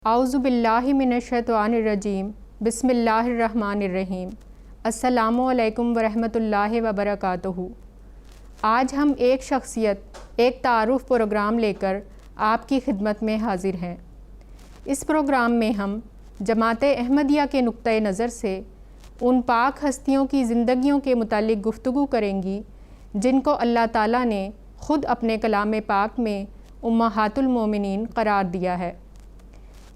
اعوذ باللہ من الشیطان الرجیم بسم اللہ الرحمن الرحیم السلام علیکم ورحمۃ اللہ وبرکاتہ۔ آج ہم ایک شخصیت ایک تعارف پروگرام لے کر آپ کی خدمت میں حاضر ہیں۔ اس پروگرام میں ہم جماعت احمدیہ کے نقطۂ نظر سے ان پاک ہستیوں کی زندگیوں کے متعلق گفتگو کریں گی جن کو اللہ تعالیٰ نے خود اپنے کلام پاک میں امہات المومنین قرار دیا ہے۔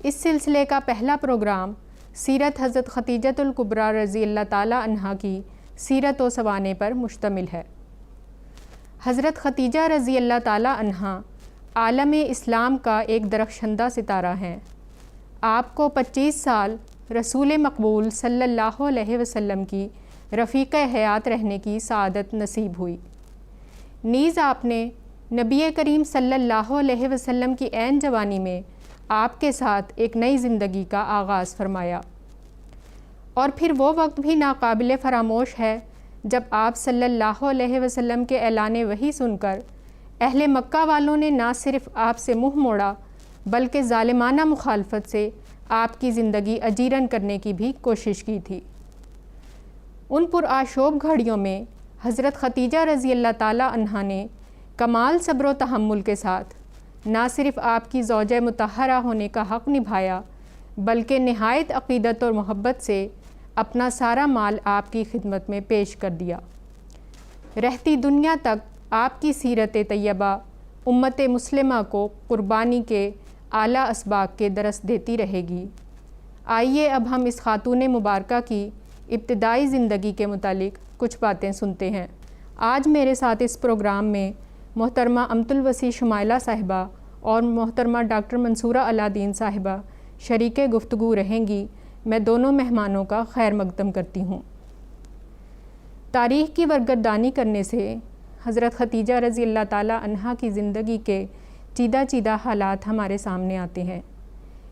اس سلسلے کا پہلا پروگرام سیرت حضرت ختیجۃ الکبریٰ رضی اللہ تعالیٰ عنہا کی سیرت و سوانح پر مشتمل ہے۔ حضرت ختیجہ رضی اللہ تعالیٰ عنہا عالم اسلام کا ایک درخشندہ ستارہ ہیں۔ آپ کو 25 سال رسول مقبول صلی اللہ علیہ وسلم کی رفیق حیات رہنے کی سعادت نصیب ہوئی۔ نیز آپ نے نبی کریم صلی اللہ علیہ وسلم کی عین جوانی میں آپ کے ساتھ ایک نئی زندگی کا آغاز فرمایا، اور پھر وہ وقت بھی ناقابل فراموش ہے جب آپ صلی اللہ علیہ وسلم کے اعلان وحی سن کر اہل مکہ والوں نے نہ صرف آپ سے منہ موڑا بلکہ ظالمانہ مخالفت سے آپ کی زندگی اجیرن کرنے کی بھی کوشش کی تھی۔ ان پرآشوب گھڑیوں میں حضرت ختیجہ رضی اللہ تعالیٰ عنہا نے کمال صبر و تحمل کے ساتھ نہ صرف آپ کی زوجہ مطہرہ ہونے کا حق نبھایا بلکہ نہایت عقیدت اور محبت سے اپنا سارا مال آپ کی خدمت میں پیش کر دیا۔ رہتی دنیا تک آپ کی سیرت طیبہ امت مسلمہ کو قربانی کے اعلیٰ اسباق کے درس دیتی رہے گی۔ آئیے اب ہم اس خاتون مبارکہ کی ابتدائی زندگی کے متعلق کچھ باتیں سنتے ہیں۔ آج میرے ساتھ اس پروگرام میں محترمہ امت الوسیع شمائلہ صاحبہ اور محترمہ ڈاکٹر منصورہ علادین صاحبہ شریک گفتگو رہیں گی۔ میں دونوں مہمانوں کا خیر مقدم کرتی ہوں۔ تاریخ کی ورگردانی کرنے سے حضرت ختیجہ رضی اللہ تعالیٰ عنہا کی زندگی کے چیدہ چیدہ حالات ہمارے سامنے آتے ہیں۔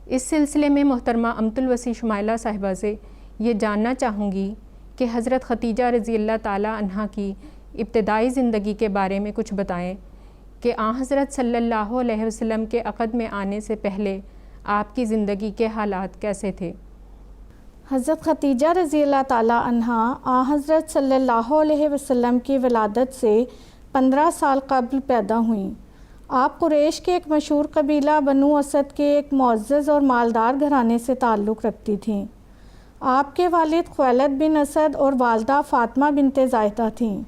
اس سلسلے میں محترمہ امت الوسیع شمائلہ صاحبہ سے یہ جاننا چاہوں گی کہ حضرت ختیجہ رضی اللہ تعالیٰ عنہا کی ابتدائی زندگی کے بارے میں کچھ بتائیں کہ آن حضرت صلی اللہ علیہ وسلم کے عقد میں آنے سے پہلے آپ کی زندگی کے حالات کیسے تھے؟ حضرت ختیجہ رضی اللہ تعالیٰ عنہا آن حضرت صلی اللہ علیہ وسلم کی ولادت سے 15 سال قبل پیدا ہوئیں۔ آپ قریش کے ایک مشہور قبیلہ بنو اسد کے ایک معزز اور مالدار گھرانے سے تعلق رکھتی تھیں۔ آپ کے والد خویلد بن اسد اور والدہ فاطمہ بنت زاہدہ تھیں۔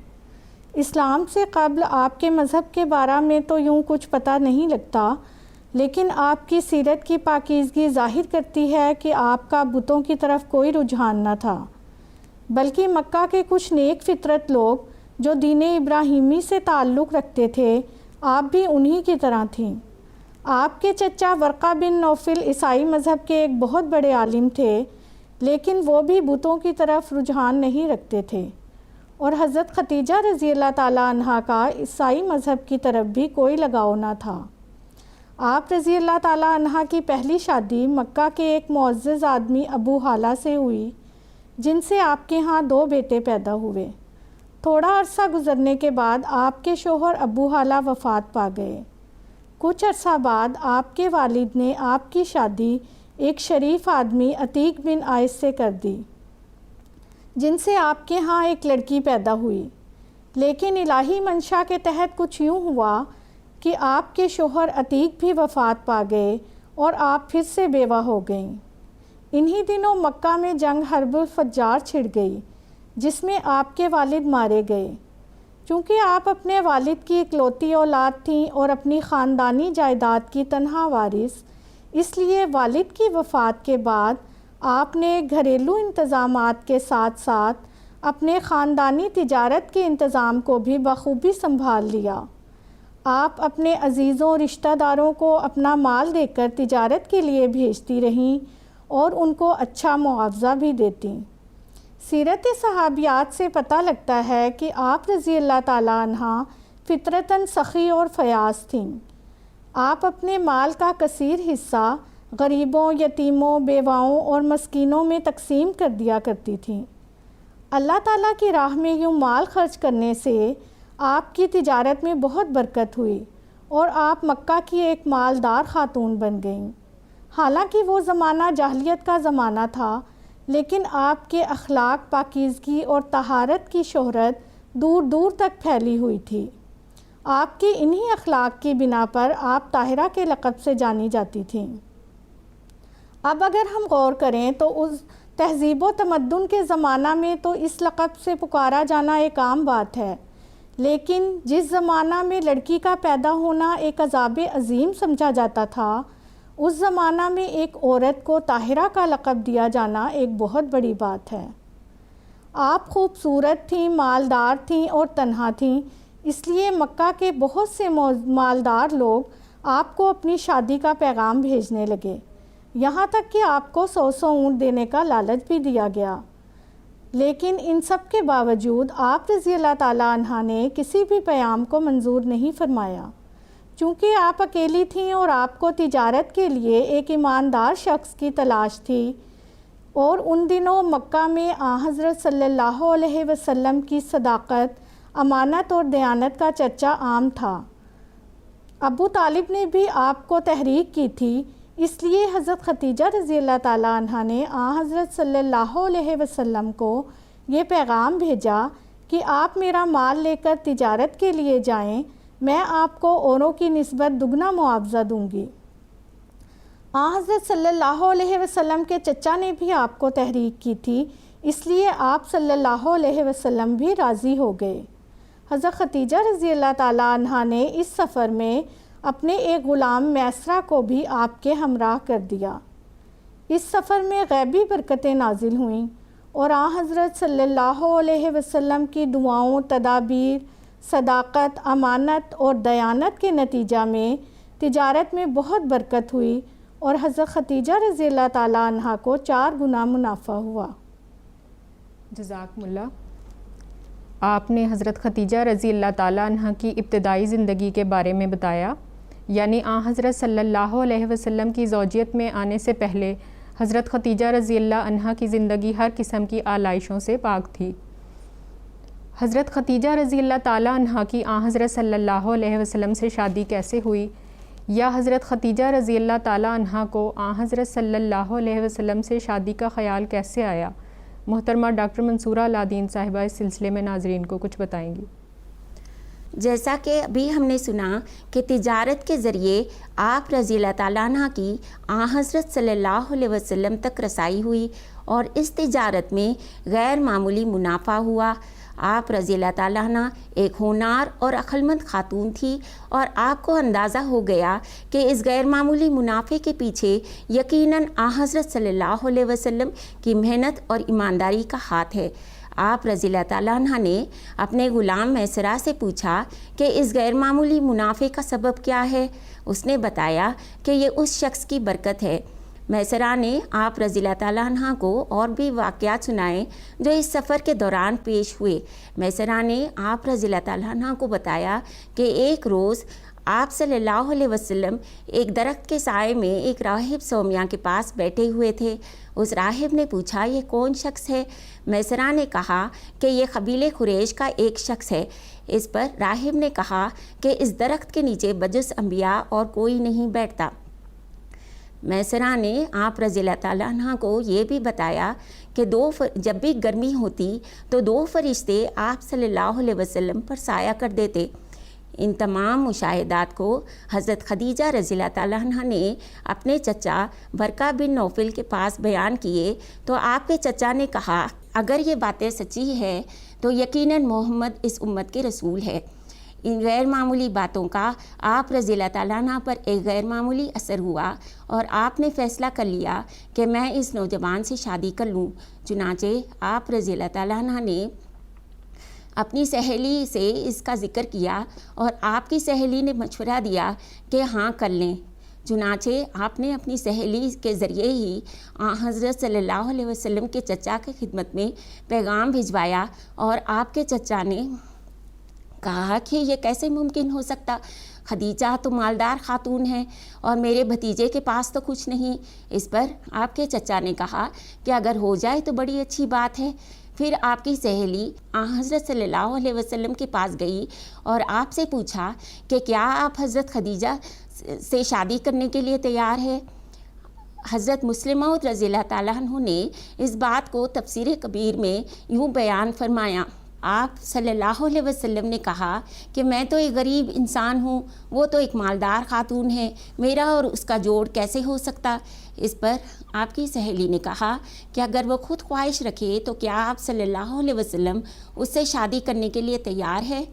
اسلام سے قبل آپ کے مذہب کے بارے میں تو یوں کچھ پتہ نہیں لگتا، لیکن آپ کی سیرت کی پاکیزگی ظاہر کرتی ہے کہ آپ کا بتوں کی طرف کوئی رجحان نہ تھا، بلکہ مکہ کے کچھ نیک فطرت لوگ جو دین ابراہیمی سے تعلق رکھتے تھے، آپ بھی انہی کی طرح تھیں۔ آپ کے چچا ورقہ بن نوفل عیسائی مذہب کے ایک بہت بڑے عالم تھے، لیکن وہ بھی بتوں کی طرف رجحان نہیں رکھتے تھے، اور حضرت ختیجہ رضی اللہ تعالیٰ عنہا کا عیسائی مذہب کی طرف بھی کوئی لگاؤ نہ تھا۔ آپ رضی اللہ تعالیٰ عنہا کی پہلی شادی مکہ کے ایک معزز آدمی ابو حالہ سے ہوئی، جن سے آپ کے ہاں 2 بیٹے پیدا ہوئے۔ تھوڑا عرصہ گزرنے کے بعد آپ کے شوہر ابو حالہ وفات پا گئے۔ کچھ عرصہ بعد آپ کے والد نے آپ کی شادی ایک شریف آدمی عتیق بن عائس سے کر دی، جن سے آپ کے ہاں ایک لڑکی پیدا ہوئی، لیکن الہی منشا کے تحت کچھ یوں ہوا کہ آپ کے شوہر عتیق بھی وفات پا گئے اور آپ پھر سے بیوہ ہو گئیں۔ انہی دنوں مکہ میں جنگ حرب الفجار چھڑ گئی، جس میں آپ کے والد مارے گئے۔ چونکہ آپ اپنے والد کی اکلوتی اولاد تھیں اور اپنی خاندانی جائیداد کی تنہا وارث، اس لیے والد کی وفات کے بعد آپ نے گھریلو انتظامات کے ساتھ ساتھ اپنے خاندانی تجارت کے انتظام کو بھی بخوبی سنبھال لیا۔ آپ اپنے عزیزوں رشتہ داروں کو اپنا مال دے کر تجارت کے لیے بھیجتی رہیں اور ان کو اچھا معاوضہ بھی دیتیں۔ سیرت صحابیات سے پتہ لگتا ہے کہ آپ رضی اللہ تعالیٰ عنہا فطرتاً سخی اور فیاض تھیں۔ آپ اپنے مال کا کثیر حصہ غریبوں، یتیموں، بیواؤں اور مسکینوں میں تقسیم کر دیا کرتی تھیں۔ اللہ تعالیٰ کی راہ میں یوں مال خرچ کرنے سے آپ کی تجارت میں بہت برکت ہوئی اور آپ مکہ کی ایک مالدار خاتون بن گئیں۔ حالانکہ وہ زمانہ جاہلیت کا زمانہ تھا، لیکن آپ کے اخلاق، پاکیزگی اور طہارت کی شہرت دور دور تک پھیلی ہوئی تھی۔ آپ کی انہی اخلاق کی بنا پر آپ طاہرہ کے لقب سے جانی جاتی تھیں۔ اب اگر ہم غور کریں تو اس تہذیب و تمدن کے زمانہ میں تو اس لقب سے پکارا جانا ایک عام بات ہے، لیکن جس زمانہ میں لڑکی کا پیدا ہونا ایک عذاب عظیم سمجھا جاتا تھا، اس زمانہ میں ایک عورت کو طاہرہ کا لقب دیا جانا ایک بہت بڑی بات ہے۔ آپ خوبصورت تھیں، مالدار تھیں اور تنہا تھیں، اس لیے مکہ کے بہت سے مالدار لوگ آپ کو اپنی شادی کا پیغام بھیجنے لگے، یہاں تک کہ آپ کو 100 اونٹ دینے کا لالچ بھی دیا گیا۔ لیکن ان سب کے باوجود آپ رضی اللہ تعالیٰ عنہ نے کسی بھی پیام کو منظور نہیں فرمایا، چونکہ آپ اکیلی تھیں اور آپ کو تجارت کے لیے ایک ایماندار شخص کی تلاش تھی، اور ان دنوں مکہ میں حضرت صلی اللہ علیہ وسلم کی صداقت، امانت اور دیانت کا چرچا عام تھا۔ ابو طالب نے بھی آپ کو تحریک کی تھی، اس لیے حضرت خدیجہ رضی اللہ تعالیٰ عنہ نے حضرت صلی اللہ علیہ وسلم کو یہ پیغام بھیجا کہ آپ میرا مال لے کر تجارت کے لیے جائیں، میں آپ کو اوروں کی نسبت دگنا معاوضہ دوں گی۔ حضرت صلی اللہ علیہ وسلم کے چچا نے بھی آپ کو تحریک کی تھی، اس لیے آپ صلی اللہ علیہ وسلم بھی راضی ہو گئے۔ حضرت خدیجہ رضی اللہ تعالیٰ عنہ نے اس سفر میں اپنے ایک غلام میسرہ کو بھی آپ کے ہمراہ کر دیا۔ اس سفر میں غیبی برکتیں نازل ہوئیں اور حضرت صلی اللہ علیہ وسلم کی دعاؤں، تدابیر، صداقت، امانت اور دیانت کے نتیجہ میں تجارت میں بہت برکت ہوئی اور حضرت خدیجہ رضی اللہ تعالیٰ عنہ کو 4 گنا منافع ہوا۔ جزاکم اللہ۔ آپ نے حضرت خدیجہ رضی اللہ تعالیٰ عنہ کی ابتدائی زندگی کے بارے میں بتایا، یعنی حضرت صلی اللہ علیہ وسلم کی زوجیت میں آنے سے پہلے حضرت خدیجہ رضی اللہ عنہ کی زندگی ہر قسم کی آلائشوں سے پاک تھی۔ حضرت خدیجہ رضی اللہ تعالیٰ عنہ کی حضرت صلی اللہ علیہ وسلم سے شادی کیسے ہوئی، یا حضرت خدیجہ رضی اللہ تعالیٰ عنہ کو حضرت صلی اللہ علیہ وسلم سے شادی کا خیال کیسے آیا، محترمہ ڈاکٹر منصورہ العدین صاحبہ اس سلسلے میں ناظرین کو کچھ بتائیں گی۔ جیسا کہ ابھی ہم نے سنا کہ تجارت کے ذریعے آپ رضی اللہ تعالیٰ عنہ کی حضرت صلی اللہ علیہ وسلم تک رسائی ہوئی اور اس تجارت میں غیر معمولی منافع ہوا۔ آپ رضی اللہ تعالیٰ عنہ ایک ہونہار اور عقلمند خاتون تھی اور آپ کو اندازہ ہو گیا کہ اس غیر معمولی منافع کے پیچھے یقیناً حضرت صلی اللہ علیہ وسلم کی محنت اور ایمانداری کا ہاتھ ہے۔ آپ رضی اللہ تعالیٰ عنہ نے اپنے غلام میسرہ سے پوچھا کہ اس غیر معمولی منافع کا سبب کیا ہے۔ اس نے بتایا کہ یہ اس شخص کی برکت ہے۔ میسرہ نے آپ رضی اللہ تعالیٰ عنہ کو اور بھی واقعات سنائے جو اس سفر کے دوران پیش ہوئے۔ میسرہ نے آپ رضی اللہ تعالیٰ عنہ کو بتایا کہ ایک روز آپ صلی اللہ علیہ وسلم ایک درخت کے سائے میں ایک راہب سومیہ کے پاس بیٹھے ہوئے تھے۔ اس راہب نے پوچھا یہ کون شخص ہے؟ میسرہ نے کہا کہ یہ قبیلے قریش کا ایک شخص ہے۔ اس پر راہب نے کہا کہ اس درخت کے نیچے بجز انبیاء اور کوئی نہیں بیٹھتا۔ میسرہ نے آپ رضی اللہ تعالیٰ عنہ کو یہ بھی بتایا کہ جب بھی گرمی ہوتی تو 2 فرشتے آپ صلی اللہ علیہ وسلم پر سایہ کر دیتے۔ ان تمام مشاہدات کو حضرت خدیجہ رضی اللہ تعالیٰ عنہ نے اپنے چچا برقہ بن نوفل کے پاس بیان کیے تو آپ کے چچا نے کہا اگر یہ باتیں سچی ہے تو یقیناً محمد اس امت کے رسول ہے۔ ان غیر معمولی باتوں کا آپ رضی اللہ تعالیٰ عنہ پر ایک غیر معمولی اثر ہوا اور آپ نے فیصلہ کر لیا کہ میں اس نوجوان سے شادی کر لوں۔ چنانچہ آپ رضی اللہ تعالیٰ عنہ نے اپنی سہیلی سے اس کا ذکر کیا اور آپ کی سہیلی نے مشورہ دیا کہ ہاں کر لیں۔ چنانچہ آپ نے اپنی سہیلی کے ذریعے ہی حضرت صلی اللہ علیہ وسلم کے چچا کی خدمت میں پیغام بھجوایا اور آپ کے چچا نے کہا کہ یہ کیسے ممکن ہو سکتا، خدیجہ تو مالدار خاتون ہے اور میرے بھتیجے کے پاس تو کچھ نہیں۔ اس پر آپ کے چچا نے کہا کہ اگر ہو جائے تو بڑی اچھی بات ہے۔ پھر آپ کی سہیلی حضرت صلی اللہ علیہ وسلم کے پاس گئی اور آپ سے پوچھا کہ کیا آپ حضرت خدیجہ سے شادی کرنے کے لیے تیار ہے؟ حضرت مسلم موعود رضی اللہ تعالیٰ عنہ نے اس بات کو تفسیر کبیر میں یوں بیان فرمایا. آپ صلی اللہ علیہ وسلم نے کہا کہ میں تو ایک غریب انسان ہوں، وہ تو ایک مالدار خاتون ہے، میرا اور اس کا جوڑ کیسے ہو سکتا؟ اس پر آپ کی سہیلی نے کہا کہ اگر وہ خود خواہش رکھے تو کیا آپ صلی اللہ علیہ وسلم اس سے شادی کرنے کے لیے تیار ہے؟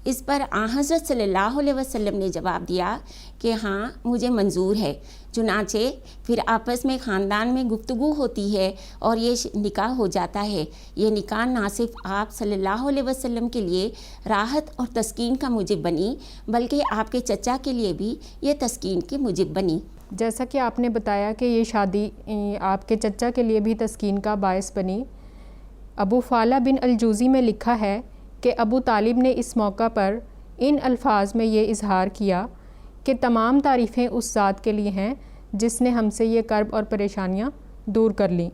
اس پر حضرت صلی اللہ علیہ وسلم نے جواب دیا کہ ہاں مجھے منظور ہے. چنانچہ پھر آپس میں خاندان میں گفتگو ہوتی ہے اور یہ نکاح ہو جاتا ہے. یہ نکاح نہ صرف آپ صلی اللہ علیہ وسلم کے لیے راحت اور تسکین کا موجب بنی بلکہ آپ کے چچا کے لیے بھی یہ تسکین کے موجب بنی. جیسا کہ آپ نے بتایا کہ یہ شادی آپ کے چچا کے لیے بھی تسکین کا باعث بنی. ابو فالح بن الجوزی میں لکھا ہے کہ ابو طالب نے اس موقع پر ان الفاظ میں یہ اظہار کیا کہ تمام تعریفیں اس ذات کے لیے ہیں جس نے ہم سے یہ کرب اور پریشانیاں دور کر لیں.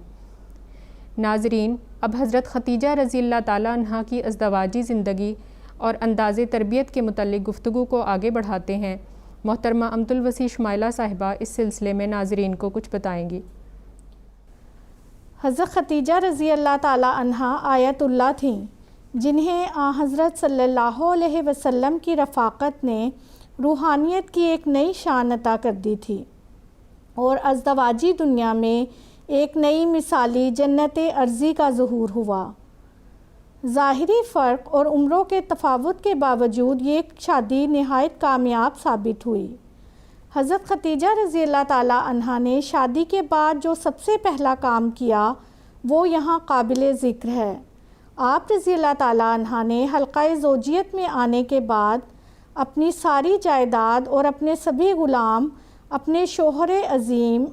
ناظرین، اب حضرت ختیجہ رضی اللہ تعالیٰ عنہ کی ازدواجی زندگی اور انداز تربیت کے متعلق گفتگو کو آگے بڑھاتے ہیں. محترمہ امت الوسیع شمائلہ صاحبہ اس سلسلے میں ناظرین کو کچھ بتائیں گی. حضرت ختیجہ رضی اللہ تعالیٰ عنہ آیت اللہ تھیں جنہیں حضرت صلی اللہ علیہ وسلم کی رفاقت نے روحانیت کی ایک نئی شان عطا کر دی تھی اور ازدواجی دنیا میں ایک نئی مثالی جنت ارضی کا ظہور ہوا. ظاہری فرق اور عمروں کے تفاوت کے باوجود یہ شادی نہایت کامیاب ثابت ہوئی. حضرت ختیجہ رضی اللہ تعالیٰ عنہ نے شادی کے بعد جو سب سے پہلا کام کیا وہ یہاں قابل ذکر ہے. آپ رضی اللہ تعالیٰ عنہ نے حلقہ زوجیت میں آنے کے بعد اپنی ساری جائیداد اور اپنے سبھی غلام اپنے شوہر عظیم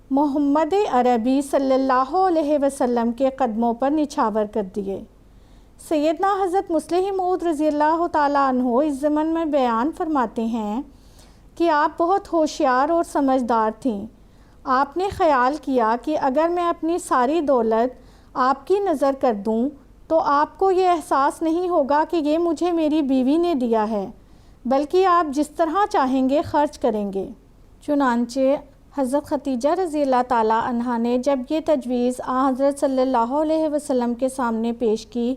محمد عربی صلی اللہ علیہ وسلم کے قدموں پر نچھاور کر دیے. سیدنا حضرت مسلم موعود رضی اللہ تعالیٰ عنہ اس ضمن میں بیان فرماتے ہیں کہ آپ بہت ہوشیار اور سمجھدار تھیں. آپ نے خیال کیا کہ اگر میں اپنی ساری دولت آپ کی نظر کر دوں تو آپ کو یہ احساس نہیں ہوگا کہ یہ مجھے میری بیوی نے دیا ہے، بلکہ آپ جس طرح چاہیں گے خرچ کریں گے. چنانچہ حضرت ختیجہ رضی اللہ تعالیٰ عنہ نے جب یہ تجویز حضرت صلی اللہ علیہ وسلم کے سامنے پیش کی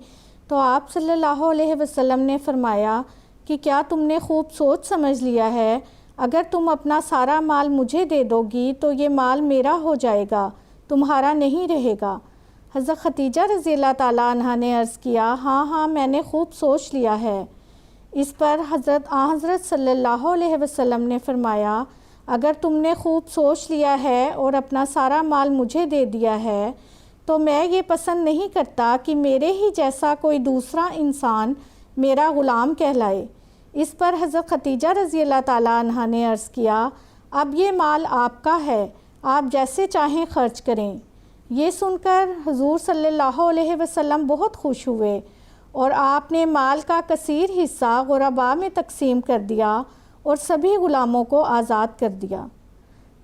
تو آپ صلی اللہ علیہ وسلم نے فرمایا کہ کیا تم نے خوب سوچ سمجھ لیا ہے؟ اگر تم اپنا سارا مال مجھے دے دو گی تو یہ مال میرا ہو جائے گا، تمہارا نہیں رہے گا. حضرت ختیجہ رضی اللہ تعالیٰ عنہ نے عرض کیا ہاں میں نے خوب سوچ لیا ہے. اس پر حضرت صلی اللہ علیہ وسلم نے فرمایا اگر تم نے خوب سوچ لیا ہے اور اپنا سارا مال مجھے دے دیا ہے تو میں یہ پسند نہیں کرتا کہ میرے ہی جیسا کوئی دوسرا انسان میرا غلام کہلائے. اس پر حضرت ختیجہ رضی اللہ تعالیٰ عنہ نے عرض کیا اب یہ مال آپ کا ہے، آپ جیسے چاہیں خرچ کریں. یہ سن کر حضور صلی اللہ علیہ وسلم بہت خوش ہوئے اور آپ نے مال کا کثیر حصہ غرباء میں تقسیم کر دیا اور سبھی غلاموں کو آزاد کر دیا.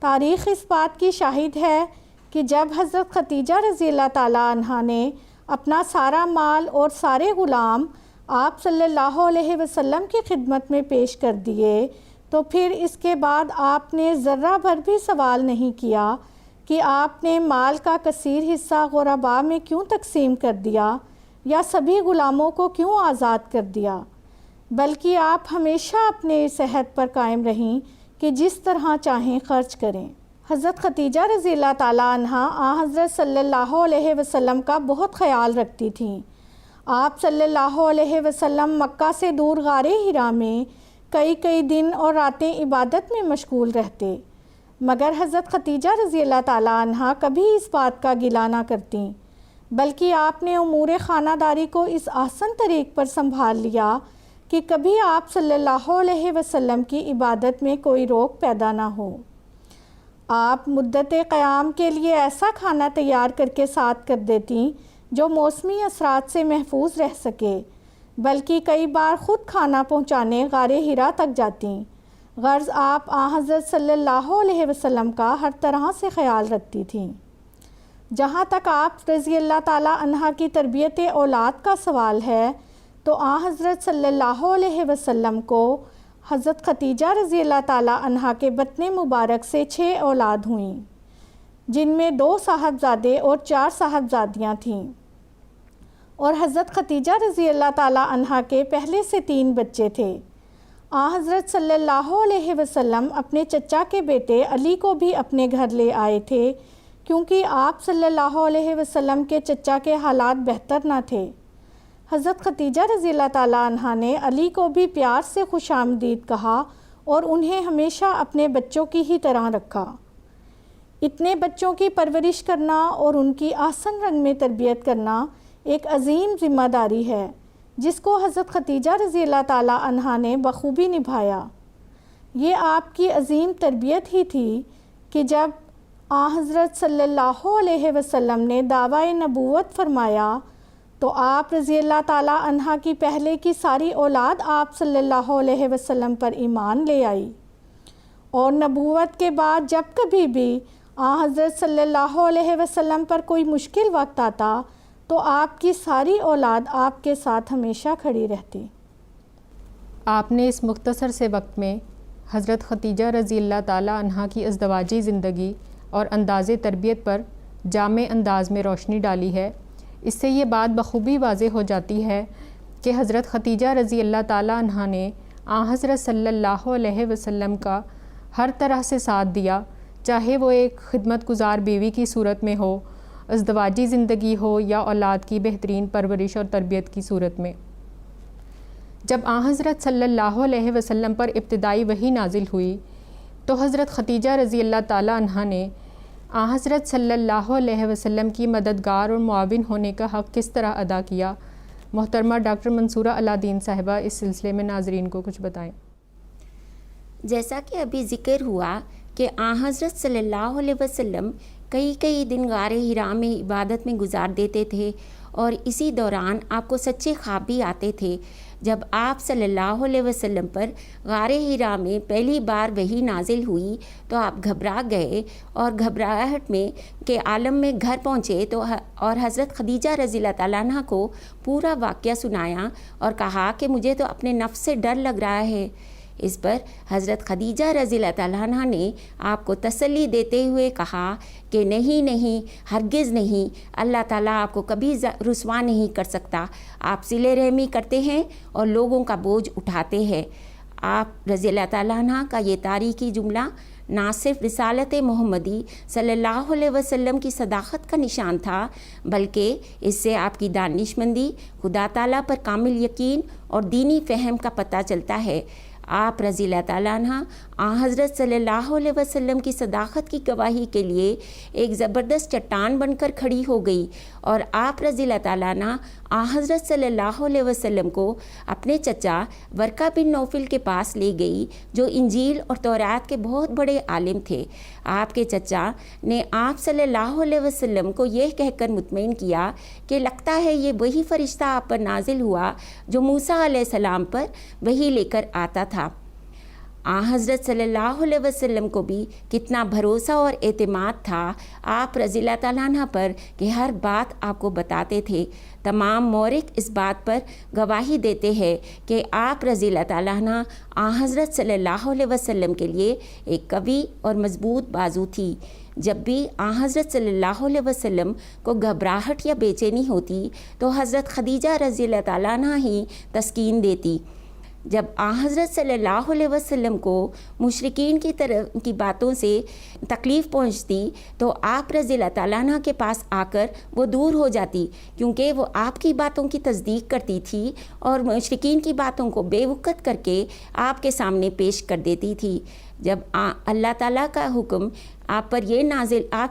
تاریخ اس بات کی شاہد ہے کہ جب حضرت ختیجہ رضی اللہ تعالیٰ عنہ نے اپنا سارا مال اور سارے غلام آپ صلی اللہ علیہ وسلم کی خدمت میں پیش کر دیے تو پھر اس کے بعد آپ نے ذرہ بھر بھی سوال نہیں کیا کہ آپ نے مال کا کثیر حصہ غرباء میں کیوں تقسیم کر دیا یا سبھی غلاموں کو کیوں آزاد کر دیا، بلکہ آپ ہمیشہ اپنے اس عہد پر قائم رہیں کہ جس طرح چاہیں خرچ کریں. حضرت ختیجہ رضی اللہ تعالیٰ عنہ حضرت صلی اللہ علیہ وسلم کا بہت خیال رکھتی تھیں. آپ صلی اللہ علیہ وسلم مکہ سے دور غار حرا میں کئی دن اور راتیں عبادت میں مشغول رہتے، مگر حضرت ختیجہ رضی اللہ تعالیٰ عنہ کبھی اس بات کا گلہ نہ کرتیں، بلکہ آپ نے امور خانہ داری کو اس احسن طریق پر سنبھال لیا کہ کبھی آپ صلی اللہ علیہ وسلم کی عبادت میں کوئی روک پیدا نہ ہو. آپ مدت قیام کے لیے ایسا کھانا تیار کر کے ساتھ کر دیتیں جو موسمی اثرات سے محفوظ رہ سکے، بلکہ کئی بار خود کھانا پہنچانے غار حرا تک جاتیں. غرض آپ حضرت صلی اللہ علیہ وسلم کا ہر طرح سے خیال رکھتی تھیں. جہاں تک آپ رضی اللہ تعالیٰ عنہ کی تربیت اولاد کا سوال ہے تو حضرت صلی اللہ علیہ وسلم کو حضرت ختیجہ رضی اللہ تعالیٰ عنہ کے بطن مبارک سے 6 اولاد ہوئیں. جن میں 2 صاحبزادے اور 4 صاحبزادیاں تھیں، اور حضرت ختیجہ رضی اللہ تعالیٰ عنہا کے پہلے سے 3 بچے تھے۔ حضرت صلی اللہ علیہ وسلم اپنے چچا کے بیٹے علی کو بھی اپنے گھر لے آئے تھے، کیونکہ آپ صلی اللہ علیہ وسلم کے چچا کے حالات بہتر نہ تھے۔ حضرت ختیجہ رضی اللہ تعالیٰ عنہا نے علی کو بھی پیار سے خوش آمدید کہا اور انہیں ہمیشہ اپنے بچوں کی ہی طرح رکھا۔ اتنے بچوں کی پرورش کرنا اور ان کی احسن رنگ میں تربیت کرنا ایک عظیم ذمہ داری ہے، جس کو حضرت ختیجہ رضی اللہ تعالیٰ عنہا نے بخوبی نبھایا۔ یہ آپ کی عظیم تربیت ہی تھی کہ جب حضرت صلی اللہ علیہ وسلم نے دعویٰ نبوت فرمایا تو آپ رضی اللہ تعالیٰ عنہا کی پہلے کی ساری اولاد آپ صلی اللہ علیہ وسلم پر ایمان لے آئی، اور نبوت کے بعد جب کبھی بھی حضرت صلی اللہ علیہ وسلم پر کوئی مشکل وقت آتا تو آپ کی ساری اولاد آپ کے ساتھ ہمیشہ کھڑی رہتی۔ آپ نے اس مختصر سے وقت میں حضرت ختیجہ رضی اللہ تعالیٰ عنہا کی ازدواجی زندگی اور انداز تربیت پر جامع انداز میں روشنی ڈالی ہے۔ اس سے یہ بات بخوبی واضح ہو جاتی ہے کہ حضرت ختیجہ رضی اللہ تعالیٰ عنہا نے حضرت صلی اللہ علیہ وسلم کا ہر طرح سے ساتھ دیا، چاہے وہ ایک خدمت گزار بیوی کی صورت میں ہو، ازدواجی زندگی ہو، یا اولاد کی بہترین پرورش اور تربیت کی صورت میں۔ جب حضرت صلی اللہ علیہ وسلم پر ابتدائی وحی نازل ہوئی تو حضرت ختیجہ رضی اللہ تعالیٰ عنہا نے حضرت صلی اللہ علیہ وسلم کی مددگار اور معاون ہونے کا حق کس طرح ادا کیا؟ محترمہ ڈاکٹر منصورہ علا دین صاحبہ اس سلسلے میں ناظرین کو کچھ بتائیں۔ جیسا کہ ابھی ذکر ہوا کہ حضرت صلی اللہ علیہ وسلم کئی دن غار حرا میں عبادت میں گزار دیتے تھے، اور اسی دوران آپ کو سچے خواب بھی آتے تھے۔ جب آپ صلی اللہ علیہ وسلم پر غار حرا میں پہلی بار وحی نازل ہوئی تو آپ گھبرا گئے، اور گھبراہٹ میں کے عالم میں گھر پہنچے تو اور حضرت خدیجہ رضی اللہ تعالیٰ عنہ کو پورا واقعہ سنایا اور کہا کہ مجھے تو اپنے نفس سے ڈر لگ رہا ہے۔ اس پر حضرت خدیجہ رضی اللہ تعالیٰ عنہ نے آپ کو تسلی دیتے ہوئے کہا کہ نہیں، ہرگز نہیں، اللہ تعالیٰ آپ کو کبھی رسوا نہیں کر سکتا۔ آپ صلہ رحمی کرتے ہیں اور لوگوں کا بوجھ اٹھاتے ہیں۔ آپ رضی اللہ تعالیٰ عنہ کا یہ تاریخی جملہ نہ صرف رسالت محمدی صلی اللہ علیہ وسلم کی صداقت کا نشان تھا، بلکہ اس سے آپ کی دانش مندی، خدا تعالیٰ پر کامل یقین اور دینی فہم کا پتہ چلتا ہے۔ آپ رضی اللہ تعالیٰ عنہ حضرت صلی اللہ علیہ وسلم کی صداقت کی گواہی کے لیے ایک زبردست چٹان بن کر کھڑی ہو گئی، اور آپ رضی اللہ تعالیٰ عنہ حضرت صلی اللہ علیہ وسلم کو اپنے چچا ورقہ بن نوفل کے پاس لے گئی، جو انجیل اور تورات کے بہت بڑے عالم تھے۔ آپ کے چچا نے آپ صلی اللہ علیہ وسلم کو یہ کہہ کر مطمئن کیا کہ لگتا ہے یہ وہی فرشتہ آپ پر نازل ہوا جو موسیٰ علیہ السلام پر وحی لے کر آتا تھا۔ حضرت صلی اللہ علیہ وسلم کو بھی کتنا بھروسہ اور اعتماد تھا آپ رضی اللہ تعالیٰ عنہ پر کہ ہر بات آپ کو بتاتے تھے۔ تمام مورخ اس بات پر گواہی دیتے ہیں کہ آپ رضی اللہ تعالیٰ عنہ حضرت صلی اللہ علیہ وسلم کے لیے ایک قوی اور مضبوط بازو تھی۔ جب بھی حضرت صلی اللہ علیہ وسلم کو گھبراہٹ یا بے چینی ہوتی تو حضرت خدیجہ رضی اللہ تعالیٰ عنہ ہی تسکین دیتی۔ جب حضرت صلی اللہ علیہ وسلم کو مشرکین کی طرف کی باتوں سے تکلیف پہنچتی تو آپ رضی اللہ تعالیٰ عنہ کے پاس آ کر وہ دور ہو جاتی، کیونکہ وہ آپ کی باتوں کی تصدیق کرتی تھی اور مشرکین کی باتوں کو بے وقت کر کے آپ کے سامنے پیش کر دیتی تھی۔ جب اللہ تعالیٰ کا حکم آپ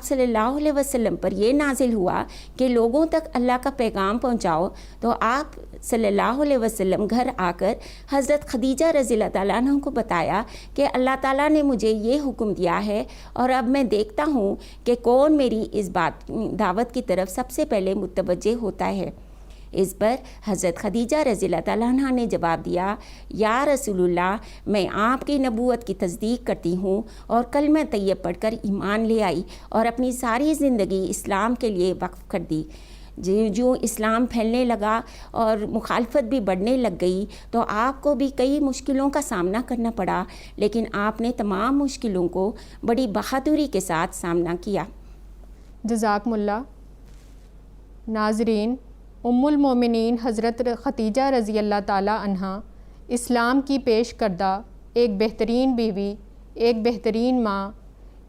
صلی اللہ علیہ وسلم پر یہ نازل ہوا کہ لوگوں تک اللہ کا پیغام پہنچاؤ، تو آپ صلی اللہ علیہ وسلم گھر آ کر حضرت خدیجہ رضی اللہ تعالیٰ عنہ کو بتایا کہ اللہ تعالیٰ نے مجھے یہ حکم دیا ہے، اور اب میں دیکھتا ہوں کہ کون میری اس دعوت کی طرف سب سے پہلے متوجہ ہوتا ہے۔ اس پر حضرت خدیجہ رضی اللہ تعالیٰ عنہ نے جواب دیا، یا رسول اللہ، میں آپ کی نبوت کی تصدیق کرتی ہوں، اور کلمہ طیب پڑھ کر ایمان لے آئی اور اپنی ساری زندگی اسلام کے لیے وقف کر دی۔ جو اسلام پھیلنے لگا اور مخالفت بھی بڑھنے لگ گئی تو آپ کو بھی کئی مشکلوں کا سامنا کرنا پڑا، لیکن آپ نے تمام مشکلوں کو بڑی بہادری کے ساتھ سامنا کیا۔ جزاکم اللہ۔ ناظرین، ام المومنین حضرت ختیجہ رضی اللہ تعالیٰ عنہا اسلام کی پیش کردہ ایک بہترین بیوی، ایک بہترین ماں،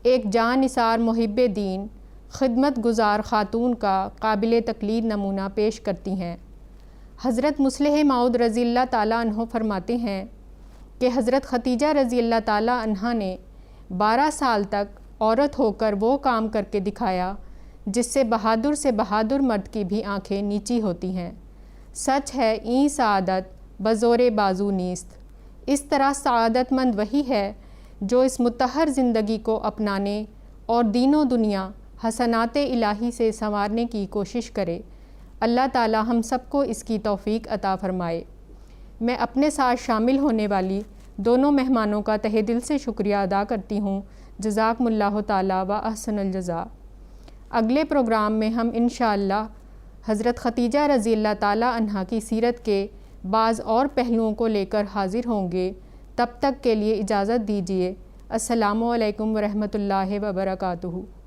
ایک جاں نثار محب دین، خدمت گزار خاتون کا قابل تقلید نمونہ پیش کرتی ہیں۔ حضرت مصلح موعود رضی اللہ تعالیٰ عنہ فرماتے ہیں کہ حضرت ختیجہ رضی اللہ تعالیٰ عنہا نے 12 سال تک عورت ہو کر وہ کام کر کے دکھایا جس سے بہادر مرد کی بھی آنکھیں نیچی ہوتی ہیں۔ سچ ہے این سعادت بزور بازو نیست۔ اس طرح سعادت مند وہی ہے جو اس مطہر زندگی کو اپنانے اور دین و دنیا حسنات الہی سے سنوارنے کی کوشش کرے۔ اللہ تعالی ہم سب کو اس کی توفیق عطا فرمائے۔ میں اپنے ساتھ شامل ہونے والی دونوں مہمانوں کا تہہ دل سے شکریہ ادا کرتی ہوں۔ جزاکم اللہ تعالی و احسن الجزاء۔ اگلے پروگرام میں ہم انشاءاللہ حضرت ختیجہ رضی اللہ تعالی عنہا کی سیرت کے بعض اور پہلوؤں کو لے کر حاضر ہوں گے۔ تب تک کے لیے اجازت دیجیے۔ السلام علیکم ورحمۃ اللہ وبرکاتہ۔